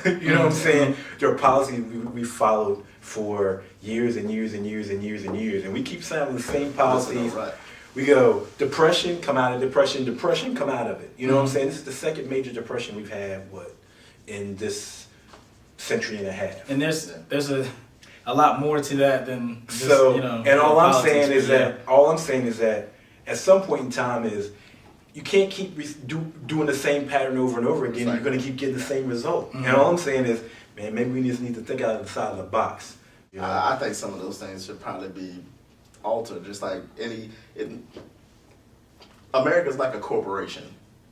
You know what I'm saying? There are policies we followed for years and years and years and years and years, and we keep saying the same policies. Right. We go, depression, come out of depression, depression, come out of it. You know what I'm saying? This is the second major depression we've had, in this century and a half. And there's a lot more to that than just, So, you know. and all I'm politics, saying is but that at some point in time is you can't keep doing the same pattern over and over again. Right. You're going to keep getting the same result. Mm-hmm. And all I'm saying is, man, maybe we just need to think outside of the box. You know? I think some of those things should probably be altered, just like America's like a corporation.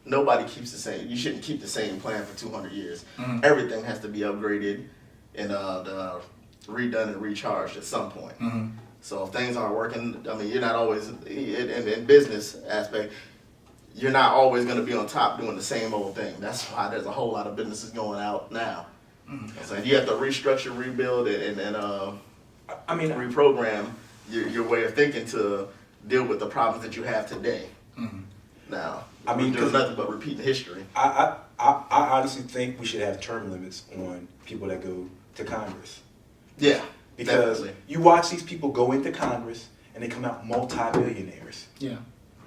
Nobody keeps the same. You shouldn't keep the same plan for 200 years. Mhm. Everything has to be upgraded and redone and recharged at some point. Mhm. So if things aren't working, I mean, you're not always in business aspect. You're not always going to be on top doing the same old thing. That's why there's a whole lot of businesses going out now. So you have to restructure, rebuild, and I mean, reprogram your way of thinking to deal with the problems that you have today. Now, I mean, there's nothing but repeating history. I honestly think we should have term limits on people that go to Congress. Yeah, Because definitely. you watch these people go into Congress and they come out multi-millionaires. yeah.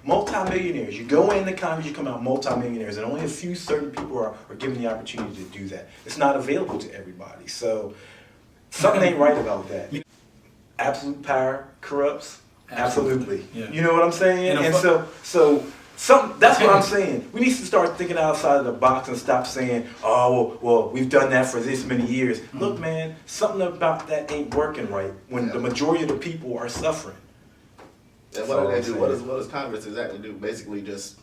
Multi-millionaires. You go into Congress, you come out multi-millionaires, and only a few certain people are given the opportunity to do that. It's not available to everybody. So something ain't right about that. Absolute power corrupts. Absolutely. Yeah. You know what I'm saying? And And so that's what I'm saying. We need to start thinking outside of the box and stop saying, oh, well, we've done that for this many years. Look, man, something about that ain't working right when the majority of the people are suffering. And what do they do? What does Congress exactly do? Basically just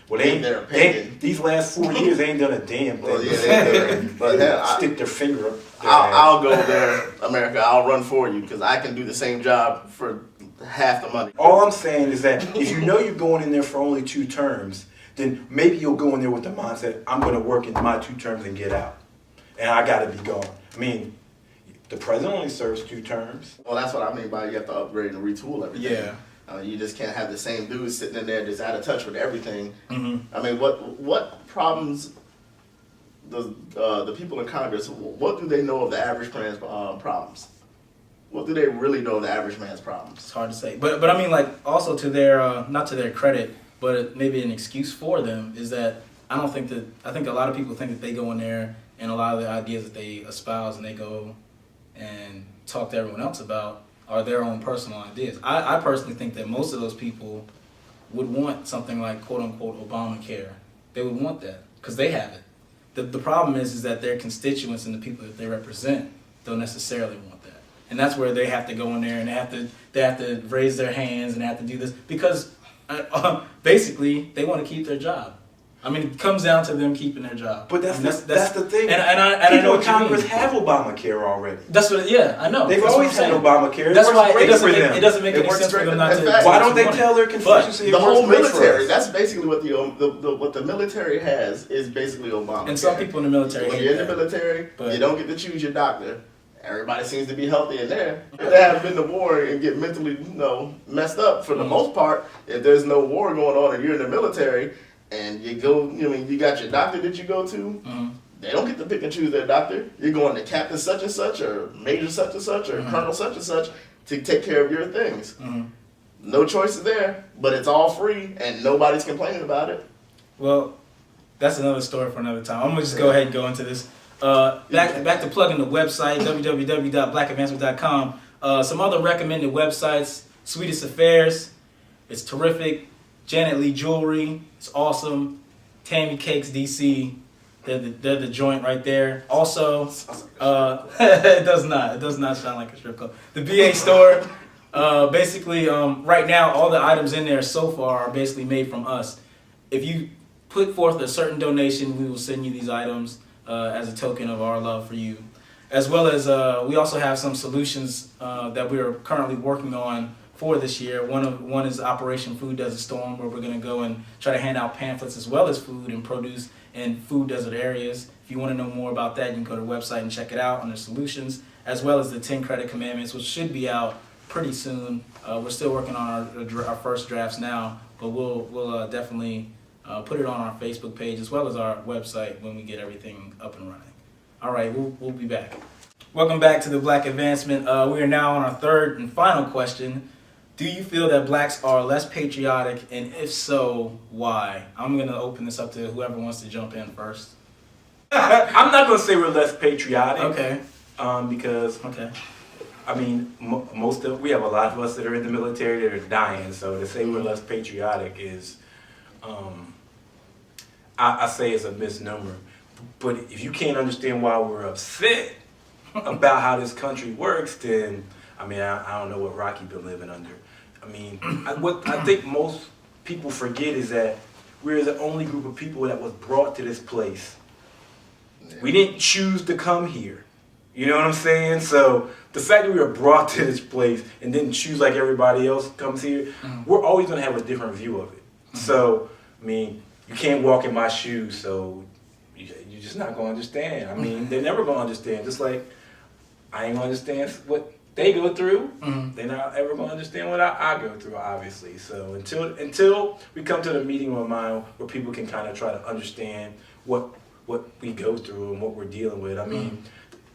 Well, in their opinion. these last 4 years, they ain't done a damn thing. Well, yeah, but hell, Stick their finger up. their I'll ass. go there, America. I'll run for you because I can do the same job for half the money. All I'm saying is that if you know you're going in there for only 2 terms, then maybe you'll go in there with the mindset, I'm going to work in my 2 terms and get out. And I got to be gone. I mean, the president only serves 2 terms. Well, that's what I mean by you have to upgrade and retool everything. Yeah. You just can't have the same dude sitting in there just out of touch with everything. Mm-hmm. I mean, what problems does the people in Congress, what do they know of the average man's problems? What do they really know of the average man's problems? It's hard to say, but I mean, like, also to their not to their credit, but maybe an excuse for them is that I think a lot of people think that they go in there and a lot of the ideas that they espouse and they go and talk to everyone else about are their own personal ideas. I personally think that most of those people would want something like quote unquote Obamacare. They would want that because they have it. The problem is that their constituents and the people that they represent don't necessarily want that. And that's where they have to go in there and they have to raise their hands and they have to do this because basically they want to keep their job. I mean, it comes down to them keeping their job. But that's the thing. And I People know in what you Congress mean. have Obamacare already. That's what. Yeah, I know. They've That's always what I'm had saying. Obamacare. That's It why works great for them. it doesn't make It any works sense for great. them not In to. fact, Why don't they want tell their it. constituency it The works whole great for military, us? that's basically what what the military has is basically Obama. And some people in the military When hate you're in the that. military, But- you don't get to choose your doctor. Everybody seems to be healthy in there. If they haven't been to war and get mentally, messed up for the most part, if there's no war going on and you're in the military and you go, you got your doctor that you go to, Mhm. they don't get to pick and choose their doctor. You're going to captain such and such or major such and such or colonel such and such to take care of your things. Mhm. No choices there, but it's all free and nobody's complaining about it. Well, that's another story for another time. I'm gonna just go ahead and go into this. Back to plugging the website www.blackadvancement.com. Some other recommended websites: Sweetest Affairs, it's terrific. Janet Lee Jewelry, it's awesome. Tammy Cakes DC, they're the joint right there. Also, it does not sound like a strip club. The BA store, basically, right now all the items in there so far are basically made from us. If you put forth a certain donation, we will send you these items as a token of our love for you. As well as we also have some solutions that we are currently working on for this year. One is Operation Food Desert Storm, where we're going to go and try to hand out pamphlets as well as food and produce in food desert areas. If you want to know more about that, you can go to the website and check it out on the solutions, as well as the 10 Credit Commandments, which should be out pretty soon. We're still working on our first drafts now, but we'll definitely put it on our Facebook page as well as our website when we get everything up and running. All right, we'll be back. Welcome back to the Black Advancement. We are now on our third and final question. Do you feel that blacks are less patriotic, and if so, why? I'm going to open this up to whoever wants to jump in first. I'm not gonna say we're less patriotic. Okay. Because Okay. I mean, we have a lot of us that are in the military that are dying. So to say we're less patriotic is, I say it's a misnomer. But if you can't understand why we're upset about how this country works, then I mean, I don't know what Rocky been living under. I mean, what I think most people forget is that we're the only group of people that was brought to this place. We didn't choose to come here. You know what I'm saying? So the fact that we were brought to this place and didn't choose like everybody else comes here, we're always going to have a different view of it. So, I mean, you can't walk in my shoes, so you're just not going to understand. I mean, they're never going to understand. Just like I ain't going to understand what they go through, they're not ever going to understand what I go through, obviously. So until we come to the meeting of mind where people can kind of try to understand what we go through and what we're dealing with. I mean,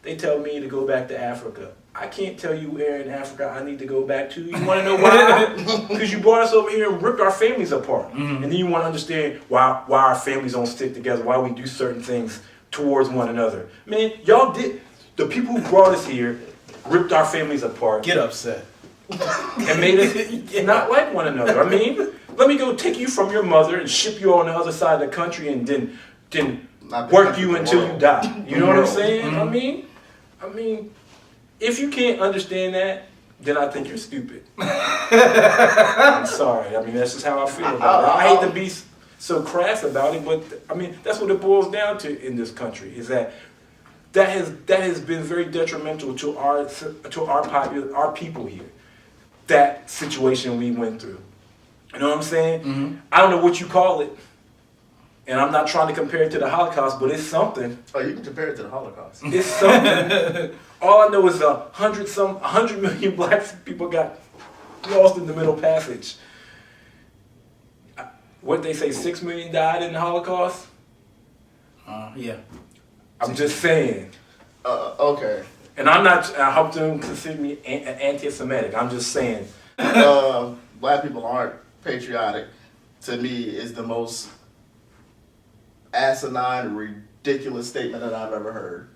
they tell me to go back to Africa. I can't tell you where in Africa I need to go back to. You want to know why? Because you brought us over here and ripped our families apart. And then you want to understand why our families don't stick together, why we do certain things towards one another. Man, y'all did. The people who brought us here ripped our families apart. Get upset. And made us not like one another. I mean, let me go take you from your mother and ship you on the other side of the country and then work you until you die. You know what I'm saying? I mean, if you can't understand that, then I think you're stupid. I'm sorry. I mean, that's just how I feel about it. I hate to be so crass about it, but I mean, that's what it boils down to in this country. Is that has been very detrimental to our people here. That situation we went through. You know what I'm saying? I don't know what you call it. And I'm not trying to compare it to the Holocaust, but it's something. Oh, you can compare it to the Holocaust. It's something. All I know is 100 million black people got lost in the Middle Passage. What they say, 6 million died in the Holocaust? Yeah. I'm just saying. Okay. And I hope them consider me anti-Semitic. I'm just saying. Black people aren't patriotic, to me, is the most asinine, ridiculous statement that I've ever heard.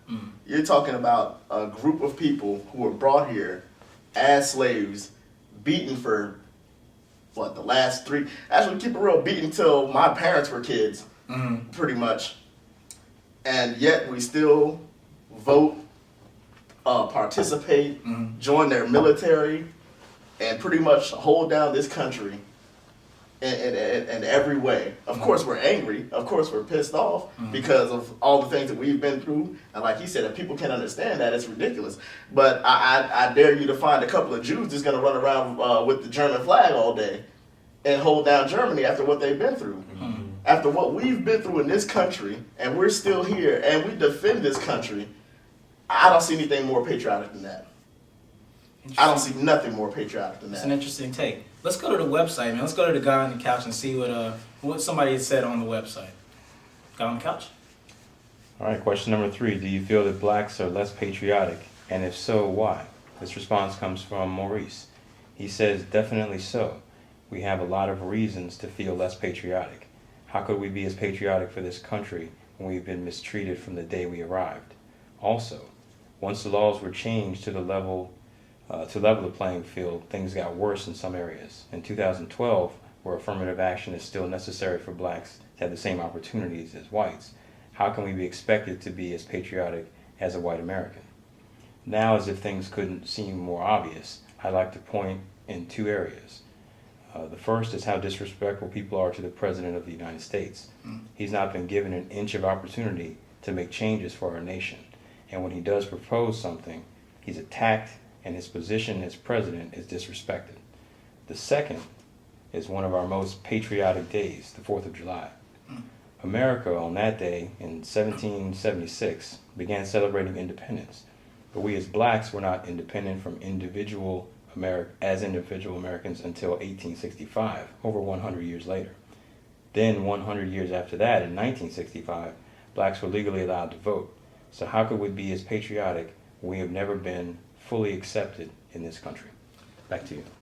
You're talking about a group of people who were brought here as slaves, beaten for, the last three, actually keep it real, beaten till my parents were kids, pretty much. And yet we still vote, participate, join their military, and pretty much hold down this country in every way. Of course we're angry, of course we're pissed off because of all the things that we've been through. And like he said, if people can't understand that, it's ridiculous. But I dare you to find a couple of Jews that's gonna run around with the German flag all day and hold down Germany after what they've been through. After what we've been through in this country, and we're still here, and we defend this country, I don't see anything more patriotic than that. I don't see nothing more patriotic than It's that. an interesting take. Let's go to the website, man. Let's go to the guy on the couch and see what somebody had said on the website. Guy on the couch? All right, question number 3. Do you feel that blacks are less patriotic? And if so, why? This response comes from Maurice. He says, definitely so. We have a lot of reasons to feel less patriotic. How could we be as patriotic for this country when we've been mistreated from the day we arrived? Also, once the laws were changed to level the playing field, things got worse in some areas. In 2012, where affirmative action is still necessary for blacks to have the same opportunities as whites, how can we be expected to be as patriotic as a white American? Now, as if things couldn't seem more obvious, I'd like to point in 2 areas. The first is how disrespectful people are to the President of the United States. He's not been given an inch of opportunity to make changes for our nation. And when he does propose something, he's attacked and his position as president is disrespected. The second is one of our most patriotic days, the 4th of July. America on that day in 1776 began celebrating independence, but we as blacks were not independent from individual Americans until 1865, over 100 years later. Then 100 years after that, in 1965, blacks were legally allowed to vote. So how could we be as patriotic when we have never been fully accepted in this country? Back to you.